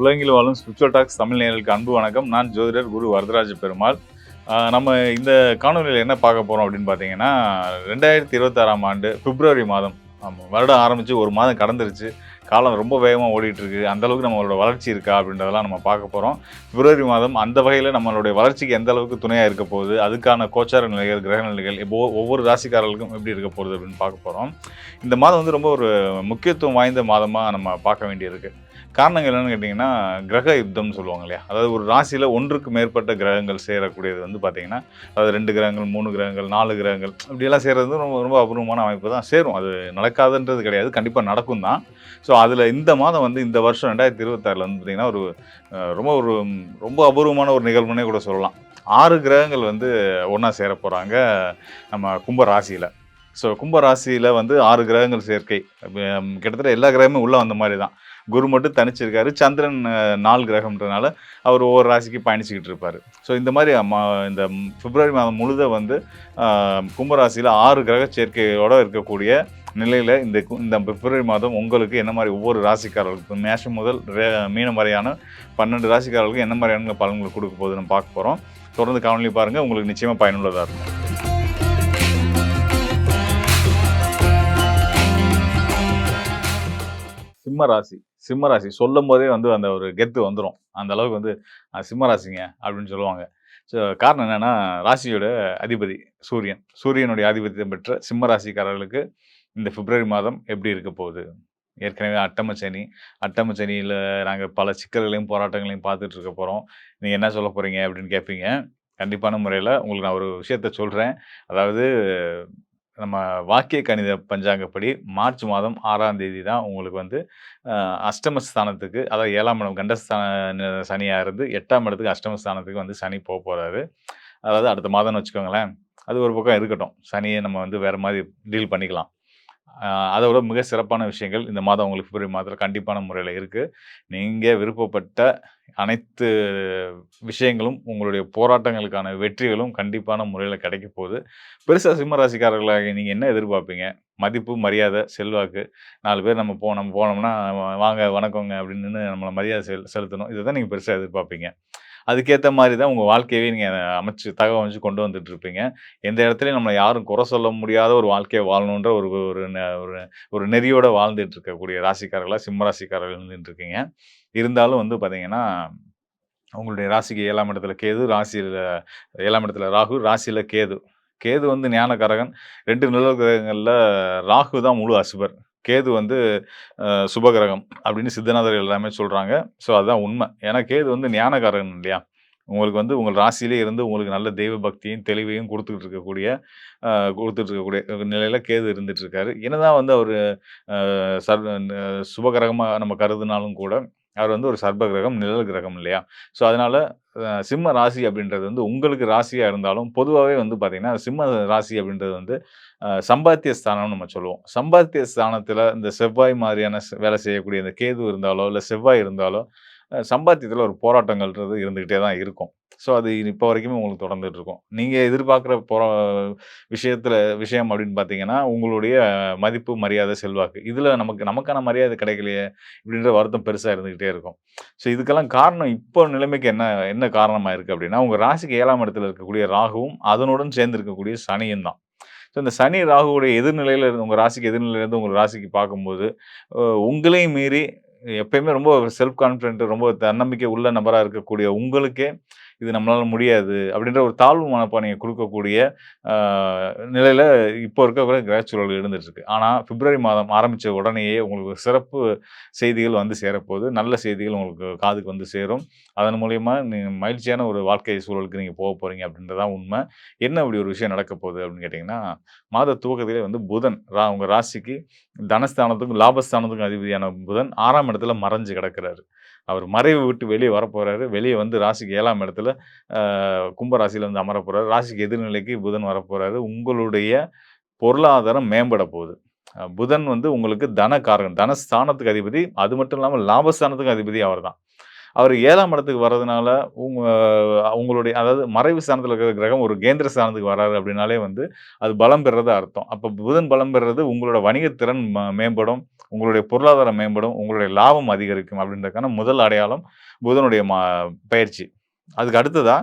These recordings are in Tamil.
உலகில் வாழும் ஸ்பிரிச்சுவல் டாக்ஸ் தமிழ் நேயர்களுக்கு அன்பு வணக்கம். நான் ஜோதிடர் குரு வரதராஜ பெருமாள். நம்ம இந்த காணொலியில் என்ன பார்க்க போகிறோம் அப்படின்னு பார்த்தீங்கன்னா, 2026ஆம் ஆண்டு பிப்ரவரி மாதம். ஆமாம், வருடம் ஆரம்பித்து ஒரு மாதம் கடந்துருச்சு. காலம் ரொம்ப வேகமாக ஓடிட்டுருக்கு. அந்தளவுக்கு நம்மளோட வளர்ச்சி இருக்கா அப்படின்றதெல்லாம் நம்ம பார்க்க போகிறோம். பிப்ரவரி மாதம் அந்த வகையில் நம்மளுடைய வளர்ச்சிக்கு எந்த அளவுக்கு துணையாக இருக்க போகுது, அதுக்கான கோச்சார நிலைகள், கிரக நிலைகள் ஒவ்வொரு ராசிக்காரர்களுக்கும் எப்படி இருக்க போகுது அப்படின்னு பார்க்க போகிறோம். இந்த மாதம் வந்து ரொம்ப ஒரு முக்கியத்துவம் வாய்ந்த மாதமாக நம்ம பார்க்க வேண்டியிருக்கு. காரணங்கள் என்னன்னு கேட்டிங்கன்னா, கிரக யுத்தம்னு சொல்லுவாங்க இல்லையா? அதாவது ஒரு ராசியில ஒன்றுக்கு மேற்பட்ட கிரகங்கள் சேரக்கூடியது வந்து பார்த்தீங்கன்னா, அதாவது 2 கிரகங்கள், 3 கிரகங்கள், 4 கிரகங்கள் இப்படியெல்லாம் சேர்றது வந்து ரொம்ப ரொம்ப அபூர்வமான அமைப்பு தான். சேரும். அது நடக்காதுன்றது கிடையாது. கண்டிப்பா நடக்கும் தான். ஸோ, அதில இந்த மாதம் வந்து இந்த வருஷம் 2026ல வந்து பார்த்தீங்கன்னா, ஒரு ரொம்ப அபூர்வமான ஒரு நிகழ்வுன்னே கூட சொல்லலாம். 6 கிரகங்கள் வந்து ஒண்ணா சேரப் போறாங்க நம்ம கும்ப ராசியில. ஸோ, கும்ப ராசியில வந்து 6 கிரகங்கள் சேர்க்கை. கிட்டத்தட்ட எல்லா கிரகமும் உள்ள வந்த மாரி தான். குரு மட்டும் தனிச்சிருக்காரு. சந்திரன் 4 கிரகம்ன்றனால அவர் ஒவ்வொரு ராசிக்கு பயணிச்சுக்கிட்டு இருப்பாரு. ஸோ இந்த மாதிரி இந்த பிப்ரவரி மாதம் முழுத வந்து கும்பராசியில் 6 கிரக சேர்க்கையோட இருக்கக்கூடிய நிலையில் இந்த பிப்ரவரி மாதம் உங்களுக்கு என்ன மாதிரி ஒவ்வொரு ராசிக்காரர்களுக்கும் மேஷம் முதல் மீனம் வரையான 12 ராசிக்காரர்களுக்கும் என்ன மாதிரியான பலன்கள் கொடுக்க போகுதுன்னு பார்க்க போகிறோம். தொடர்ந்து காணொலி பாருங்கள். உங்களுக்கு நிச்சயமாக பயனுள்ளதாக இருக்கும். சிம்மராசி சொல்லும் போதே வந்து அந்த ஒரு கெத்து வந்துடும். அந்த அளவுக்கு வந்து சிம்மராசிங்க அப்படின்னு சொல்லுவாங்க. ஸோ காரணம் என்னென்னா, ராசியோட அதிபதி சூரியனுடைய ஆதிபத்தியம் பெற்ற சிம்மராசிக்காரர்களுக்கு இந்த பிப்ரவரி மாதம் எப்படி இருக்க போகுது? ஏற்கனவே அட்டம சனியில் நாங்கள் பல சிக்கல்களையும் போராட்டங்களையும் பார்த்துட்டு இருக்க போகிறோம். நீங்கள் என்ன சொல்ல போகிறீங்க அப்படின்னு கேட்பீங்க. கண்டிப்பான முறையில் உங்களுக்கு நான் ஒரு விஷயத்த சொல்கிறேன். அதாவது நம்ம வாக்கிய கணித பஞ்சாங்கப்படி மார்ச் மாதம் 6ஆம் தேதி தான் உங்களுக்கு வந்து அஷ்டமஸ்தானத்துக்கு, அதாவது 7ஆம் இடம் கண்டஸ்தான சனியா இருந்து 8ஆம் இடத்துக்கு அஷ்டமஸ்தானத்துக்கு வந்து சனி போறாரு. அதாவது அடுத்த மாதம்னு வச்சுக்கோங்களேன். அது ஒரு பக்கம் இருக்கட்டும். சனியை நம்ம வந்து வேற மாதிரி டீல் பண்ணிக்கலாம். அதை விட மிக சிறப்பான விஷயங்கள் இந்த மாதம் உங்களுக்கு பிப்ரவரி மாதத்தில் கண்டிப்பான முறையில் இருக்குது. நீங்கள் விருப்பப்பட்ட அனைத்து விஷயங்களும், உங்களுடைய போராட்டங்களுக்கான வெற்றிகளும் கண்டிப்பான முறையில் கிடைக்க போகுது. பெருசாக சிம்மராசிக்காரர்களாக நீங்கள் என்ன எதிர்பார்ப்பீங்க? மதிப்பு, மரியாதை, செல்வாக்கு, 4 பேர் நம்ம போனோம்னா வாங்க வணக்கங்க அப்படின்னு நம்மளை மரியாதை செலுத்தணும். இதை தான் நீங்கள் பெருசாக எதிர்பார்ப்பீங்க. அதுக்கேற்ற மாதிரி தான் உங்கள் வாழ்க்கையவே நீங்கள் தகவமைச்சு கொண்டு வந்துட்டுருப்பீங்க. எந்த இடத்துலையும் நம்மளை யாரும் குறை சொல்ல முடியாத ஒரு வாழ்க்கையை வாழணுன்ற ஒரு ஒரு ஒரு ஒரு நெறியோட வாழ்ந்துட்டு இருக்கக்கூடிய ராசிக்காரர்களா சிம்ம ராசிக்காரர்கள் இருந்துட்டு இருக்கீங்க. இருந்தாலும் வந்து பார்த்தீங்கன்னா, உங்களுடைய ராசிக்கு 7ஆம் இடத்துல கேது, 7ஆம் இடத்துல ராகு, ராசியில கேது. கேது வந்து ஞானகாரகன். 2 நிழல் கிரகங்கள்ல ராகு தான் முழு அசுபர். கேது வந்து சுபகிரகம் அப்படின்னு சித்தநாதர்கள் எல்லாமே சொல்றாங்க. ஸோ அதுதான் உண்மை. ஏன்னா கேது வந்து ஞானகாரகன் இல்லையா? உங்களுக்கு வந்து உங்கள் ராசியிலே இருந்து உங்களுக்கு நல்ல தெய்வ பக்தியும், தெளிவையும் குடுத்துட்டு இருக்கக்கூடிய நிலையில கேது இருந்துட்டு இருக்காரு. என்னதான் வந்து அவரு சுபகிரகமா நம்ம கருதினாலும் கூட, அவர் வந்து ஒரு சர்ப்ப கிரகம், நிழல் கிரகம் இல்லையா? ஸோ அதனால சிம்ம ராசி அப்படின்றது வந்து உங்களுக்கு ராசியா இருந்தாலும், பொதுவாவே வந்து பார்த்தீங்கன்னா, சிம்ம ராசி அப்படின்றது வந்து சம்பாத்திய ஸ்தானம்னு நம்ம சொல்லுவோம். சம்பாத்திய ஸ்தானத்தில இந்த செவ்வாய் மாதிரியான வேலை செய்யக்கூடிய இந்த கேது இருந்தாலோ, இல்ல செவ்வாய் இருந்தாலோ, சம்பாத்தியத்தில ஒரு போராட்டங்கள்ன்றது இருந்துகிட்டே தான் இருக்கும். ஸோ அது இப்போ வரைக்குமே உங்களுக்கு தொடர்ந்துட்டு இருக்கும். நீங்க எதிர்பார்க்குற விஷயம் அப்படின்னு பார்த்தீங்கன்னா, உங்களுடைய மதிப்பு, மரியாதை, செல்வாக்கு. இதில நமக்கான மரியாதை கிடைக்கலையே! இப்படின்ற வருத்தம் பெருசா இருந்துகிட்டே இருக்கும். ஸோ இதுக்கெல்லாம் காரணம் இப்போ நிலைமைக்கு என்ன என்ன காரணமா இருக்கு அப்படின்னா, உங்க ராசிக்கு 7ஆம் இடத்துல இருக்கக்கூடிய ராகுவும், அதனுடன் சேர்ந்து இருக்கக்கூடிய சனியும் தான். ஸோ இந்த சனி, ராகுவுடைய எதிர்நிலையில இருந்து உங்க ராசிக்கு எதிர்நிலையில இருந்து உங்க ராசிக்கு பார்க்கும்போது, உங்களையும் மீறி எப்பயுமே ரொம்ப செல்ஃப் கான்ஃபிடென்ட், ரொம்ப தன்னம்பிக்கை உள்ள நபரா இருக்கக்கூடிய உங்களுக்கே, இது நம்மளால முடியாது அப்படின்ற ஒரு தாழ்வு மனப்பான்மைய குடுக்கக்கூடிய அ நிலையில இப்போ இருக்கக்கூடிய கிரக சூழல்கள் இருந்துட்டு இருக்கு. ஆனா பிப்ரவரி மாதம் ஆரம்பிச்ச உடனேயே உங்களுக்கு சிறப்பு செய்திகள் வந்து சேரப்போகுது. நல்ல செய்திகள் உங்களுக்கு காதுக்கு வந்து சேரும். அதன் மூலியமா நீங்க மகிழ்ச்சியான ஒரு வாழ்க்கை சூழலுக்கு நீங்க போறீங்க அப்படின்றது தான் உண்மை. என்ன அப்படி ஒரு விஷயம் நடக்க போகுது அப்படின்னு கேட்டீங்கன்னா, மாத துவக்கத்திலே வந்து புதன் உங்க ராசிக்கு தனஸ்தானத்துக்கும், லாபஸ்தானத்துக்கும் அதிபதியான புதன் 6ஆம் இடத்துல மறைஞ்சு கிடக்கிறாரு. அவர் மறைவு விட்டு வெளிய வரப்போறாரு. வெளிய வந்து ராசிக்கு 7ஆம் இடத்துல கும்ப ராசியில வந்து அமரப் போறாரு. ராசிக்கு எதிர்நிலைக்கு புதன் வரப்போறாரு. உங்களுடைய பொருளாதாரம் மேம்பட போகுது. புதன் வந்து உங்களுக்கு தனகாரகன். தனஸ்தானத்துக்கு அதிபதி. அது மட்டும் இல்லாம லாபஸ்தானத்துக்கும் அதிபதி அவர்தான். அவர் 7ஆம் இடத்துக்கு வர்றதுனால, உங்க உங்களுடைய அதாவது மறைவு ஸ்தானத்தில இருக்கிற கிரகம் ஒரு கேந்திர ஸ்தானத்துக்கு வர்றாரு அப்படின்னாலே வந்து, அது பலம் பெறுறதா அர்த்தம். அப்ப புதன் பலம் பெறுறது உங்களோட வணிகத் திறன் மேம்படும். உங்களுடைய பொருளாதாரம் மேம்படும். உங்களுடைய லாபம் அதிகரிக்கும் அப்படின்றதுக்கான முதல் அடையாளம் புதனுடைய பெயர்ச்சி. அதுக்கு அடுத்ததா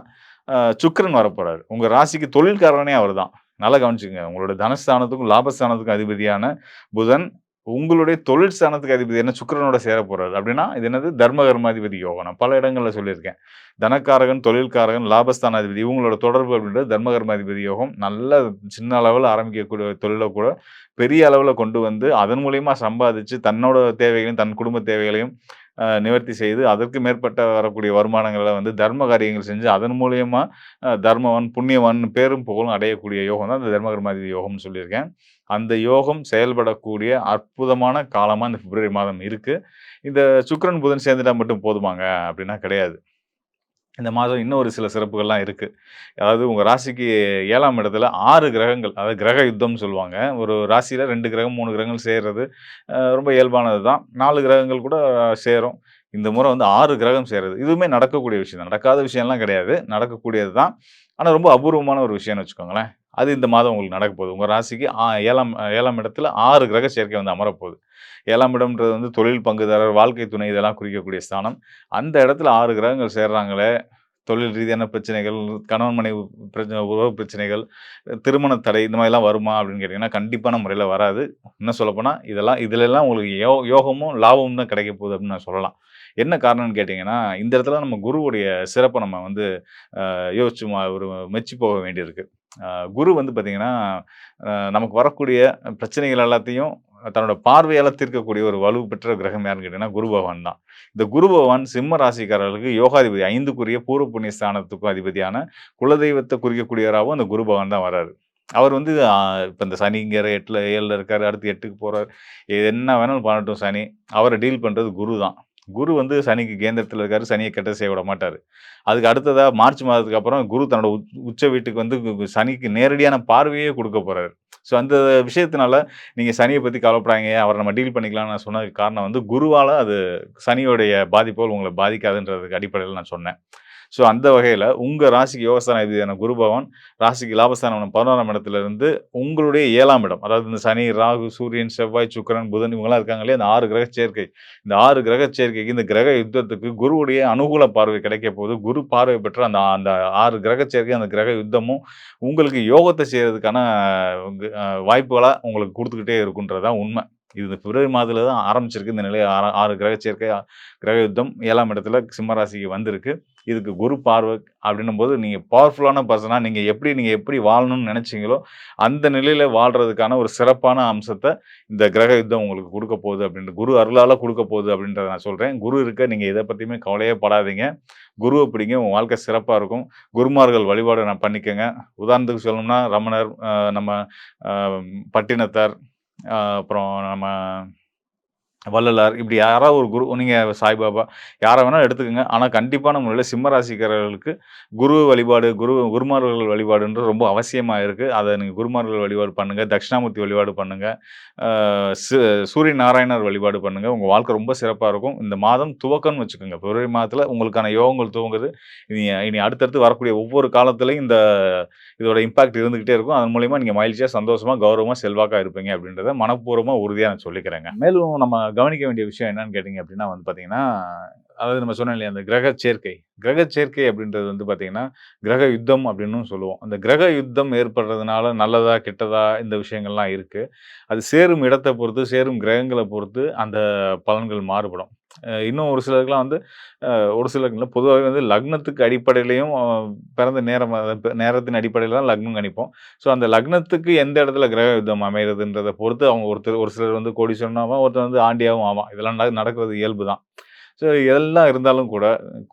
சுக்கிரன் வரப்போறாரு. உங்க ராசிக்கு தொழில்காரனே அவர்தான். நல்லா கவனிச்சுக்கங்க. உங்களோட தனஸ்தானத்துக்கும், லாபஸ்தானத்துக்கும் அதிபதியான புதன், உங்களுடைய தொழில் ஸ்தானத்துக்கு அதிபதியான சுக்கிரனோட சேரப் போறாரு. அப்படின்னா, இது என்னது? தர்ம கர்மாதிபதி யோகம். நான் பல இடங்கள்ல சொல்லியிருக்கேன். தனக்காரகன், தொழில்காரகன், லாபஸ்தானாதிபதி இவங்களோட தொடர்பு அப்படின்றது தர்ம கர்மாதிபதி யோகம். நல்ல சின்ன அளவுல ஆரம்பிக்கக்கூடிய தொழில கூட பெரிய அளவுல கொண்டு வந்து, அதன் மூலியமா சம்பாதிச்சு தன்னோட தேவைகளையும், தன் குடும்ப தேவைகளையும் நிவர்த்தி செய்து, அதற்கு மேற்பட்ட வரக்கூடிய வருமானங்கள வந்து தர்ம காரியங்கள் செஞ்சு, அதன் மூலியமா தர்மவான், புண்ணியவான் பேரும் புகழும் அடையக்கூடிய யோகம் தான் இந்த தர்ம கர்மாதிபதி யோகம்னு சொல்லியிருக்கேன். அந்த யோகம் செயல்படக்கூடிய அற்புதமான காலமா இந்த பிப்ரவரி மாதம் இருக்கு. இந்த சுக்கிரன், புதன் சேர்ந்துட்டா மட்டும் போதுமாங்க? அப்படின்னா கிடையாது. இந்த மாதம் இன்னும் ஒரு சில சிறப்புகள்லாம் இருக்கு. அதாவது உங்க ராசிக்கு 7ஆம் இடத்துல 6 கிரகங்கள், அதாவது கிரக யுத்தம்னு சொல்லுவாங்க. ஒரு ராசியில 2 கிரகம், 3 கிரகங்கள் சேர்றது ரொம்ப இயல்பானது தான். 4 கிரகங்கள் கூட சேரும். இந்த முறை வந்து 6 கிரகம் சேர்றது. இதுவுமே நடக்கக்கூடிய விஷயம் தான். நடக்காத விஷயம்லாம் கிடையாது. நடக்கக்கூடியது தான். ஆனா ரொம்ப அபூர்வமான ஒரு விஷயம்னு வச்சுக்கோங்களேன். அது இந்த மாதம் உங்களுக்கு நடக்க போகுது. உங்க ராசிக்கு 7ஆம் இடத்துல 6 கிரக சேர்க்கை வந்து அமரப்போகுது. 7ஆம் இடம்ன்றது வந்து தொழில் பங்குதாரர், வாழ்க்கை துணை இதெல்லாம் குறிக்கக்கூடிய ஸ்தானம். அந்த இடத்துல 6 கிரகங்கள் சேர்றாங்களே, தொழில் ரீதியான பிரச்சனைகள், கணவன் மனைவி பிரச்சனை, உறவு பிரச்சனைகள், திருமண தடை இந்த மாதிரிலாம் வருமா அப்படின்னு கேட்டீங்கன்னா, கண்டிப்பான முறையில வராது. இன்னும் சொல்லப்போனா, இதுலலாம் உங்களுக்கு யோகமும், லாபமும் தான் கிடைக்க போகுது அப்படின்னு நான் சொல்லலாம். என்ன காரணம்னு கேட்டீங்கன்னா, இந்த இடத்துல நம்ம குருவுடைய சிறப்ப நம்ம வந்து யோசிச்சு ஒரு மெச்சி போக வேண்டியிருக்கு. குரு வந்து பார்த்தீங்கன்னா, நமக்கு வரக்கூடிய பிரச்சனைகள் எல்லாத்தையும் தன்னோட பார்வையால தீர்க்கக்கூடிய ஒரு வலு பெற்ற கிரகம் யாருன்னு கேட்டீங்கன்னா, குரு பகவான் தான். இந்த குரு பகவான் சிம்ம ராசிக்காரர்களுக்கு யோகாதிபதி 5க்குரிய பூர்வ புண்ணிய ஸ்தானத்துக்கும் அதிபதியான குலதெய்வத்த குறிக்கக்கூடியவராவும் அந்த குரு பகவான் தான் வராரு. அவர் வந்து இப்ப இந்த சனிங்கிற 7ல இருக்காரு. அடுத்து 8க்கு போறாரு. என்ன வேணாலும் பண்ணட்டும் சனி. அவர டீல் பண்றது குரு தான். குரு வந்து சனிக்கு கேந்திரத்தில இருக்காரு. சனிய கெட்டது செய்ய விட மாட்டாரு. அதுக்கு அடுத்ததா மார்ச் மாதத்துக்கு அப்புறம் குரு தன்னோட உச்ச வீட்டுக்கு வந்து சனிக்கு நேரடியான பார்வையே குடுக்க போறாரு. ஸோ அந்த விஷயத்தினால நீங்க சனிய பத்தி கவலைப்படாதீங்க. அவர நம்ம டீல் பண்ணிக்கலாம்னு நான் சொன்னதுக்கு காரணம் வந்து குருவால அது சனியோடைய பாதிப்புகள் உங்கள பாதிக்காதுன்றதுக்கு அடிப்படையில நான் சொன்னேன். ஸோ அந்த வகையில உங்க ராசிக்கு யோகஸ்தான அதிபதியான குரு பகவான் ராசிக்கு லாபஸ்தானம் 11ஆம் இடத்திலிருந்து உங்களுடைய 7ஆம் இடம். அதாவது இந்த சனி, ராகு, சூரியன், செவ்வாய், சுக்கிரன், புதன் இவங்கலாம் இருக்காங்க இல்லையா? இந்த 6 கிரக சேர்க்கை. இந்த 6 கிரக சேர்க்கைக்கு, இந்த கிரக யுத்தத்துக்கு குருவுடைய அனுகூல பார்வை கிடைக்க போது, குரு பார்வை பெற்ற அந்த அந்த 6 கிரக சேர்க்கை, அந்த கிரக யுத்தமும் உங்களுக்கு யோகத்த செய்றதுக்கான வாய்ப்புகளா உங்களுக்கு குடுத்துக்கிட்டே இருக்குன்றது தான் உண்ம. இது இந்த பிப்ரவரி மாதத்துல தான் ஆரம்பிச்சிருக்கு. இந்த நிலை 6 கிரக சேர்க்கை, கிரக யுத்தம் 7ஆம் இடத்துல சிம்ம ராசிக்கு வந்திருக்கு. இதுக்கு குரு பார்வை அப்படின்னும்போது, நீங்க பவர்ஃபுல்லான பெர்சனா நீங்க எப்படி வாழணும்னு நெனச்சீங்களோ, அந்த நிலையில வாழ்றதுக்கான ஒரு சிறப்பான அம்சத்த இந்த கிரக யுத்தம் உங்களுக்கு குடுக்க போகுது அப்படின்ட்டு குரு அருளால குடுக்க போகுது அப்படின்றத நான் சொல்றேன். குரு இருக்க நீங்க எத பத்தியுமே கவலையே படாதீங்க. குருவ பிடிங்க. உங்க வாழ்க்கை சிறப்பா இருக்கும். குருமார்கள் வழிபாடு பண்ணிக்கங்க. உதாரணத்துக்கு சொல்லணும்னா, ரமணர், நம்ம அ பட்டினத்தார், அப்புறம் நம்ம வள்ளலார் இப்படி யாராவது ஒரு குரு நீங்க சாய்பாபா யார வேணாலும் எடுத்துக்கங்க. ஆனா கண்டிப்பான முறையில சிம்ம ராசிக்காரர்களுக்கு குரு வழிபாடு, குருமார்கள் வழிபாடுன்றது ரொம்ப அவசியமா இருக்கு. அத நீங்க குருமார்கள் வழிபாடு பண்ணுங்க. தட்சிணாமூர்த்தி வழிபாடு பண்ணுங்க. ஆ சு சூரிய நாராயணர் வழிபாடு பண்ணுங்க. உங்க வாழ்க்கை ரொம்ப சிறப்பா இருக்கும். இந்த மாதம் துவக்கம்னு வச்சுக்கோங்க. பிப்ரவரி மாதத்துல உங்களுக்கான யோகங்கள் துவங்குது. இனி இனி அடுத்தடுத்து வரக்கூடிய ஒவ்வொரு காலத்திலயும் இதோட இம்பாக்ட் இருந்துகிட்டே இருக்கும். அதன் மூலியமா நீங்க மகிழ்ச்சியா, சந்தோஷமா, கௌரவமா, செல்வாக்கா இருப்பீங்க அப்படின்றத மனப்பூர்வமா, உறுதியா நான் சொல்லிக்கிறேங்க. மேலும் நம்ம கவனிக்க வேண்டிய விஷயம் என்னன்னு கேட்டீங்க அப்படின்னா வந்து பார்த்தீங்கன்னா, அதாவது நம்ம சொன்னோம் இல்லையா, அந்த கிரக சேர்க்கை. கிரக சேர்க்கை அப்படின்றது வந்து பார்த்தீங்கன்னா, கிரக யுத்தம் அப்படின்னும் சொல்லுவோம். அந்த கிரக யுத்தம் ஏற்படுறதுனால நல்லதா, கெட்டதா இந்த விஷயங்கள்லாம் இருக்கு. அது சேரும் இடத்த பொறுத்து, சேரும் கிரகங்கள பொறுத்து அந்த பலன்கள் மாறுபடும். இன்னும் ஒரு சிலருக்குலாம் வந்து ஒரு சிலருக்கு இல்ல பொதுவாவே வந்து லக்னத்துக்கு அடிப்படையிலயும் பிறந்த நேரம் நேரத்தின் அடிப்படையில தான் லக்னம் கணிப்போம். ஸோ அந்த லக்னத்துக்கு எந்த இடத்துல கிரக யுத்தம் அமைறதுன்றத பொறுத்து அவங்க ஒரு சிலர் வந்து கோடீஸ்வரனும் ஆவான், ஒருத்தன் வந்து ஆண்டியாவும் ஆவான். இதெல்லாம் நடக்கிறது இயல்பு தான். ஸோ இதெல்லாம் இருந்தாலும் கூட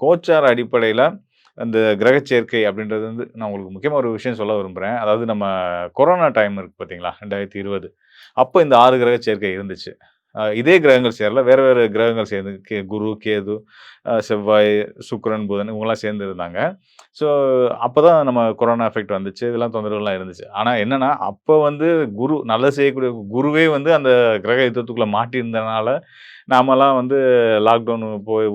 கோச்சார அடிப்படையில அந்த கிரக சேர்க்கை அப்படின்றது வந்து நான் உங்களுக்கு முக்கியமா ஒரு விஷயம் சொல்ல விரும்புறேன். அதாவது நம்ம கொரோனா டைம் இருக்கு பார்த்தீங்களா? 2020 அப்ப இந்த 6 கிரக சேர்க்கை இருந்துச்சு. இதே கிரகங்கள் சேரல. வேற வேற கிரகங்கள் சேர்ந்து குரு, கேது, செவ்வாய், சுக்கிரன், புதன் இவங்கலாம் சேர்ந்து இருந்தாங்க. ஸோ அப்பதான் நம்ம கொரோனா எஃபெக்ட் வந்துச்சு. இதெல்லாம் தொந்தரவுலாம் இருந்துச்சு. ஆனா என்னன்னா, அப்ப வந்து குரு நல்லது செய்யக்கூடிய குருவே வந்து அந்த கிரக யுத்தத்துக்குள்ள மாட்டியிருந்தனால, நாமலாம் வந்து லாக்டவுன்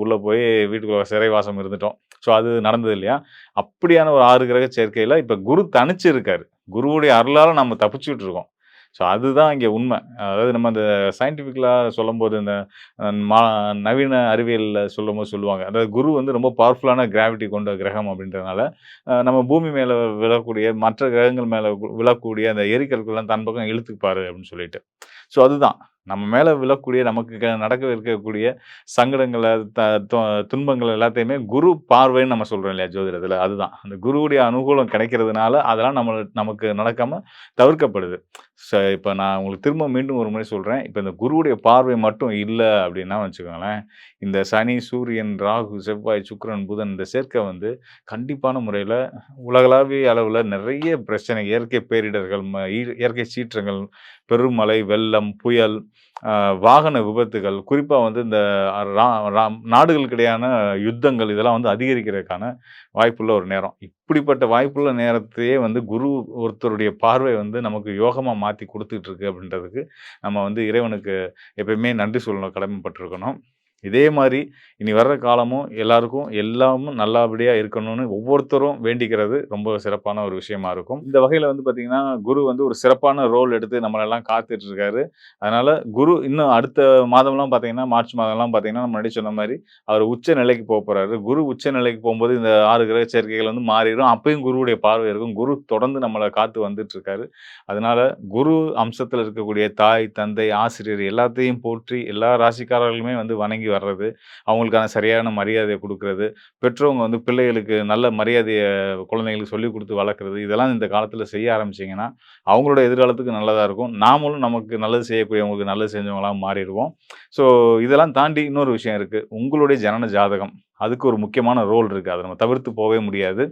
உள்ள போய் வீட்டுக்குள்ள சிறைவாசம் இருந்துட்டோம். ஸோ அது நடந்தது இல்லையா? அப்படியான ஒரு 6 கிரக சேர்க்கையில இப்ப குரு தனிச்சு இருக்காரு. குருவுடைய அருளால நம்ம தப்பிச்சுட்டு இருக்கோம். ஸோ அதுதான் இங்க உண்ம. அதாவது நம்ம அந்த சயின்டிஃபிக்கலா சொல்லும்போது, இந்த அ மா நவீன அறிவியல்ல சொல்லும்போது சொல்லுவாங்க. அதாவது குரு வந்து ரொம்ப பவர்ஃபுல்லான கிராவிட்டி கொண்ட கிரகம் அப்படின்றதுனால, நம்ம பூமி மேல விழக்கூடிய மற்ற கிரகங்கள் மேல விழக்கூடிய அந்த எரிக்கற்கள்லாம் தன் பக்கம் இழுத்துப்பாரு அப்படின்னு சொல்லிட்டு. ஸோ அதுதான். நம்ம மேல விழக்கூடிய நமக்கு நடக்க இருக்கக்கூடிய சங்கடங்கள, த தொ துன்பங்கள் எல்லாத்தையுமே குரு பார்வைன்னு நம்ம சொல்றோம் இல்லையா ஜோதிடத்துல. அதுதான். அந்த குருவுடைய அனுகூலம் கிடைக்கிறதுனால, அதெல்லாம் நமக்கு நடக்காம தவிர்க்கப்படுது. இப்ப நான் உங்களுக்கு திரும்ப மீண்டும் ஒரு முறை சொல்றேன். இப்ப இந்த குருவுடைய பார்வை மட்டும் இல்ல அப்டின்னா வச்சுக்கோங்களேன், இந்த சனி, சூரியன், ராகு, செவ்வாய், சுக்கிரன், புதன் இந்த சேர்க்கை வந்து கண்டிப்பான முறையில உலகளாவிய அளவுல நெறைய பிரச்சனை, இயற்கை பேரிடர்கள், இயற்கை சீற்றங்கள், பெருமழை, வெள்ளம், புயல், அ வாகன விபத்துகள், குறிப்பா வந்து இந்த ரா ராம் நாடுகளுக்கு இடையான யுத்தங்கள் இதெல்லாம் வந்து அதிகரிக்கிறதுக்கான வாய்ப்புள்ள ஒரு நேரம். இப்படிப்பட்ட வாய்ப்புள்ள நேரத்தையே வந்து குரு ஒருத்தருடைய பார்வை வந்து நமக்கு யோகமா மாத்தி குடுத்துட்டு இருக்கு அப்படின்றதுக்கு, நம்ம வந்து இறைவனுக்கு எப்பயுமே நன்றி சொல்லணும், கடமைப்பட்டுருக்கணும். இதே மாரி இனி வர்ற காலமும் எல்லாருக்கும் எல்லாமும் நல்லபடியா இருக்கணும்னு ஒவ்வொருத்தரும் வேண்டிக்கிறது ரொம்ப சிறப்பான ஒரு விஷயமா இருக்கும். இந்த வகையில வந்து பார்த்தீங்கன்னா, குரு வந்து ஒரு சிறப்பான ரோல் எடுத்து நம்மளெல்லாம் காத்துட்டு இருக்காரு. அதனால குரு இன்னும் அடுத்த மாதம்லாம் பார்த்தீங்கன்னா, மார்ச் மாதம்லாம் பார்த்தீங்கன்னா, முன்னாடி சொன்ன மாரி அவர் உச்ச நிலைக்கு போப்போறாரு. குரு உச்ச நிலைக்கு போம்போது இந்த 6 கிரக சேர்க்கைகள் வந்து மாறிரும். அப்பயும் குருவுடைய பார்வை இருக்கும். குரு தொடர்ந்து நம்மள காத்து வந்துட்டு இருக்காரு. அதனால குரு அம்சத்துல இருக்கக்கூடிய தாய், தந்தை, ஆசிரியர் எல்லாத்தையும் போற்றி எல்லா ராசிக்காரர்களுமே வந்து வணங்கி வர்றது, அவங்களுக்கான சரியான மரியாதைய குடுக்குறது, பெற்றவங்க வந்து பிள்ளைகளுக்கு நல்ல மரியாதைய குழந்தைகளுக்கு சொல்லிக் குடுத்து வளர்க்குறது, இதெல்லாம் இந்த காலத்துல செய்ய ஆரம்பிச்சீங்கன்னா, அவங்களோட எதிர்காலத்துக்கு நல்லதா இருக்கும். நாமளும் நமக்கு நல்லது செய்யக்கூடியவங்களுக்கு நல்லது செஞ்சவங்களா மாறிருவோம். ஸோ இதெல்லாம் தாண்டி இன்னொரு விஷயம் இருக்கு. உங்களுடைய ஜனன ஜாதகம். அதுக்கு ஒரு முக்கியமான ரோல் இருக்கு. அத நம்ம தவிர்த்து போவே முடியாது.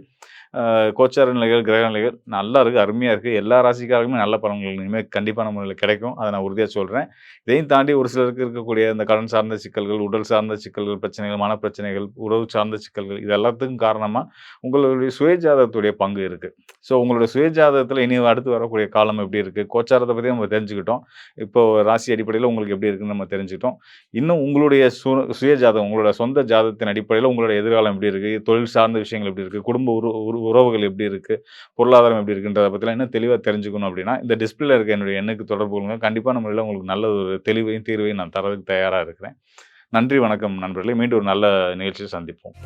கோச்சார நிலைகள், கிரக நிலைகள் நல்லா இருக்கு. அருமையா இருக்கு. எல்லா ராசிக்காருக்குமே நல்ல பலன்கள் இனிமே கண்டிப்பான முறையில கிடைக்கும். அத நான் உறுதியா சொல்றேன். இதையும் தாண்டி ஒரு சிலருக்கு இருக்கக்கூடிய இந்த கடன் சார்ந்த சிக்கல்கள், உடல் சார்ந்த சிக்கல்கள், பிரச்சனைகள், மனப்பிரச்சனைகள், உறவு சார்ந்த சிக்கல்கள் இது எல்லாத்துக்கும் காரணமா உங்களுடைய சுயஜாதகத்துடைய பங்கு இருக்கு. ஸோ உங்களுடைய சுயஜாதகத்துல இனி அடுத்து வரக்கூடிய காலம் எப்படி இருக்கு? கோச்சாரத்த பத்தி நம்ம தெரிஞ்சுக்கிட்டோம். இப்போ ராசி அடிப்படையில உங்களுக்கு எப்படி இருக்குன்னு நம்ம தெரிஞ்சுக்கிட்டோம். இன்னும் உங்களுடைய சுயஜாதகம், உங்களோட சொந்த ஜாதகத்தின் அடிப்படையில உங்களுடைய எதிர்காலம் எப்படி இருக்கு? தொழில் சார்ந்த விஷயங்கள் எப்படி இருக்கு? குடும்ப உறவுகள் எப்படி இருக்கு? பொருளாதாரம் எப்படி இருக்குன்றத பத்திலாம் இன்னும் தெளிவா தெரிஞ்சுக்கணும் அப்படின்னா, இந்த டிஸ்ப்ளேல இருக்க என்னுடைய எண்ணுக்கு தொடர்பு கொள்ளுங்க. கண்டிப்பான முறையில உங்களுக்கு நல்ல ஒரு தெளிவையும், தீர்வையும் நான் தர்றதுக்கு தயாரா இருக்கிறேன். நன்றி, வணக்கம் நண்பர்களே. மீண்டும் ஒரு நல்ல நிகழ்ச்சியில் சந்திப்போம்.